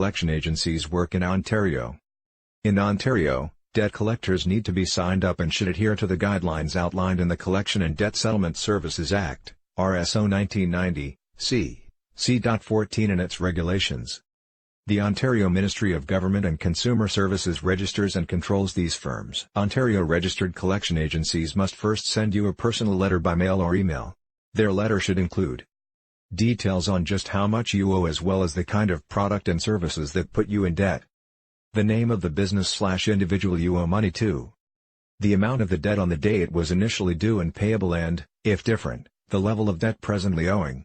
Collection agencies work in Ontario. In Ontario, debt collectors need to be signed up and should adhere to the guidelines outlined in the Collection and Debt Settlement Services Act, RSO 1990, C.14 and its regulations. The Ontario Ministry of Government and Consumer Services registers and controls these firms. Ontario-registered collection agencies must first send you a personal letter by mail or email. Their letter should include details on just how much you owe as well as the kind of product and services that put you in debt. The name of the business/individual you owe money to. The amount of the debt on the day it was initially due and payable and, if different, the level of debt presently owing.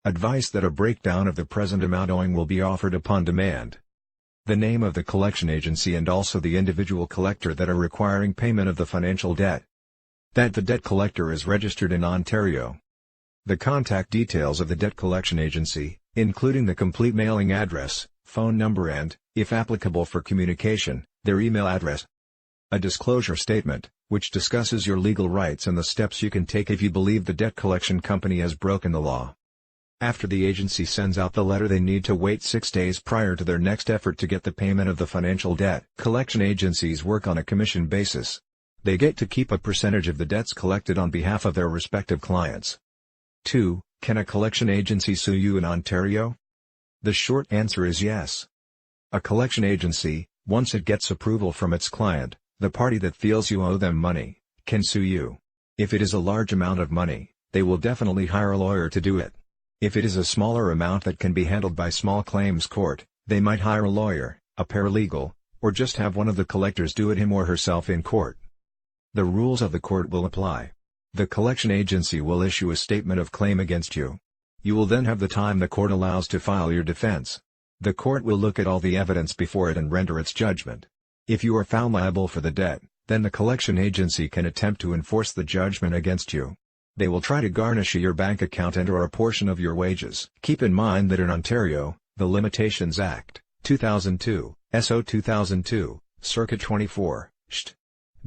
Advice that a breakdown of the present amount owing will be offered upon demand. The name of the collection agency and also the individual collector that are requiring payment of the financial debt. That the debt collector is registered in Ontario. The contact details of the debt collection agency, including the complete mailing address, phone number and, if applicable for communication, their email address. A disclosure statement, which discusses your legal rights and the steps you can take if you believe the debt collection company has broken the law. After the agency sends out the letter, they need to wait 6 days prior to their next effort to get the payment of the financial debt. Collection agencies work on a commission basis. They get to keep a percentage of the debts collected on behalf of their respective clients. 2. Can a collection agency sue you in Ontario? The short answer is yes. A collection agency, once it gets approval from its client, the party that feels you owe them money, can sue you. If it is a large amount of money, they will definitely hire a lawyer to do it. If it is a smaller amount that can be handled by small claims court, they might hire a lawyer, a paralegal, or just have one of the collectors do it him or herself in court. The rules of the court will apply. The collection agency will issue a statement of claim against you. You will then have the time the court allows to file your defense. The court will look at all the evidence before it and render its judgment. If you are found liable for the debt, then the collection agency can attempt to enforce the judgment against you. They will try to garnish your bank account and/or a portion of your wages. Keep in mind that in Ontario, the Limitations Act, 2002, SO 2002, Circuit 24, St.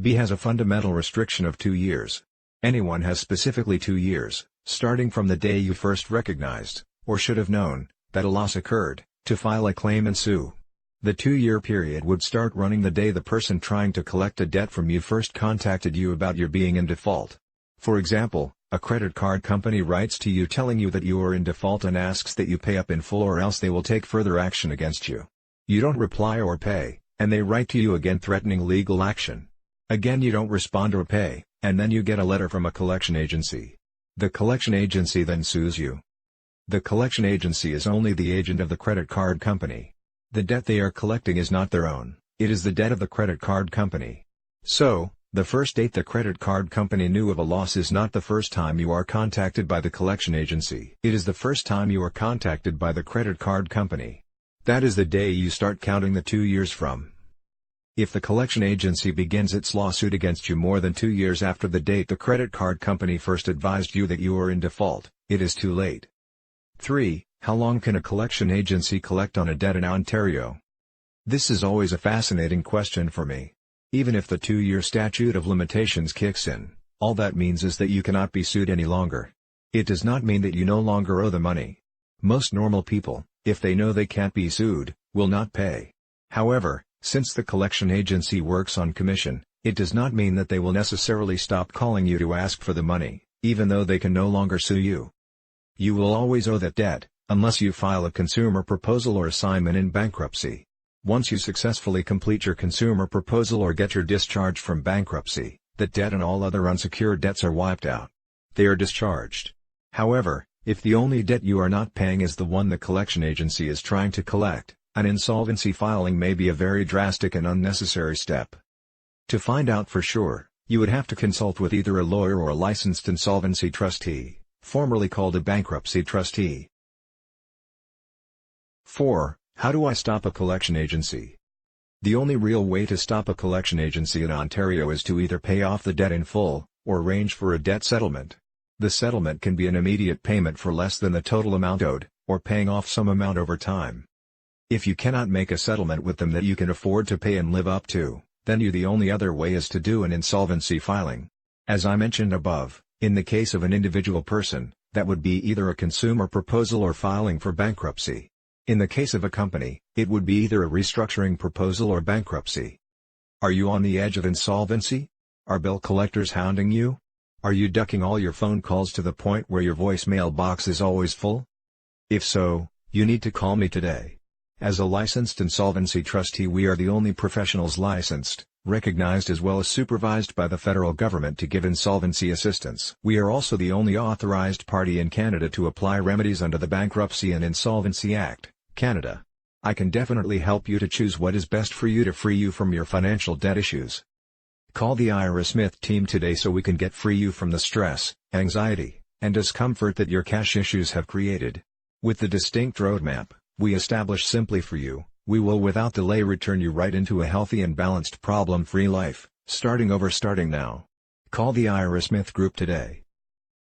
B has a fundamental restriction of 2 years. Anyone has specifically 2 years, starting from the day you first recognized, or should have known, that a loss occurred, to file a claim and sue. The 2-year period would start running the day the person trying to collect a debt from you first contacted you about your being in default. For example, a credit card company writes to you telling you that you are in default and asks that you pay up in full or else they will take further action against you. You don't reply or pay, and they write to you again threatening legal action. Again you don't respond or pay, and then you get a letter from a collection agency. The collection agency then sues you. The collection agency is only the agent of the credit card company. The debt they are collecting is not their own, it is the debt of the credit card company. So, the first date the credit card company knew of a loss is not the first time you are contacted by the collection agency. It is the first time you are contacted by the credit card company. That is the day you start counting the 2 years from. If the collection agency begins its lawsuit against you more than 2 years after the date the credit card company first advised you that you are in default, it is too late. 3. How long can a collection agency collect on a debt in Ontario? This is always a fascinating question for me. Even if the 2-year statute of limitations kicks in, all that means is that you cannot be sued any longer. It does not mean that you no longer owe the money. Most normal people, if they know they can't be sued, will not pay. However, since the collection agency works on commission, it does not mean that they will necessarily stop calling you to ask for the money, even though they can no longer sue you. You will always owe that debt, unless you file a consumer proposal or assignment in bankruptcy. Once you successfully complete your consumer proposal or get your discharge from bankruptcy, that debt and all other unsecured debts are wiped out. They are discharged. However, if the only debt you are not paying is the one the collection agency is trying to collect, an insolvency filing may be a very drastic and unnecessary step. To find out for sure, you would have to consult with either a lawyer or a licensed insolvency trustee, formerly called a bankruptcy trustee. 4. How do I stop a collection agency? The only real way to stop a collection agency in Ontario is to either pay off the debt in full, or arrange for a debt settlement. The settlement can be an immediate payment for less than the total amount owed, or paying off some amount over time. If you cannot make a settlement with them that you can afford to pay and live up to, then the only other way is to do an insolvency filing. As I mentioned above, in the case of an individual person, that would be either a consumer proposal or filing for bankruptcy. In the case of a company, it would be either a restructuring proposal or bankruptcy. Are you on the edge of insolvency? Are bill collectors hounding you? Are you ducking all your phone calls to the point where your voicemail box is always full? If so, you need to call me today. As a licensed insolvency trustee, we are the only professionals licensed, recognized as well as supervised by the federal government to give insolvency assistance. We are also the only authorized party in Canada to apply remedies under the Bankruptcy and Insolvency Act, Canada. I can definitely help you to choose what is best for you to free you from your financial debt issues. Call the Ira Smith team today so we can get free you from the stress, anxiety, and discomfort that your cash issues have created. With the distinct roadmap we establish simply for you, we will without delay return you right into a healthy and balanced problem-free life, starting now. Call the Ira Smith Group today.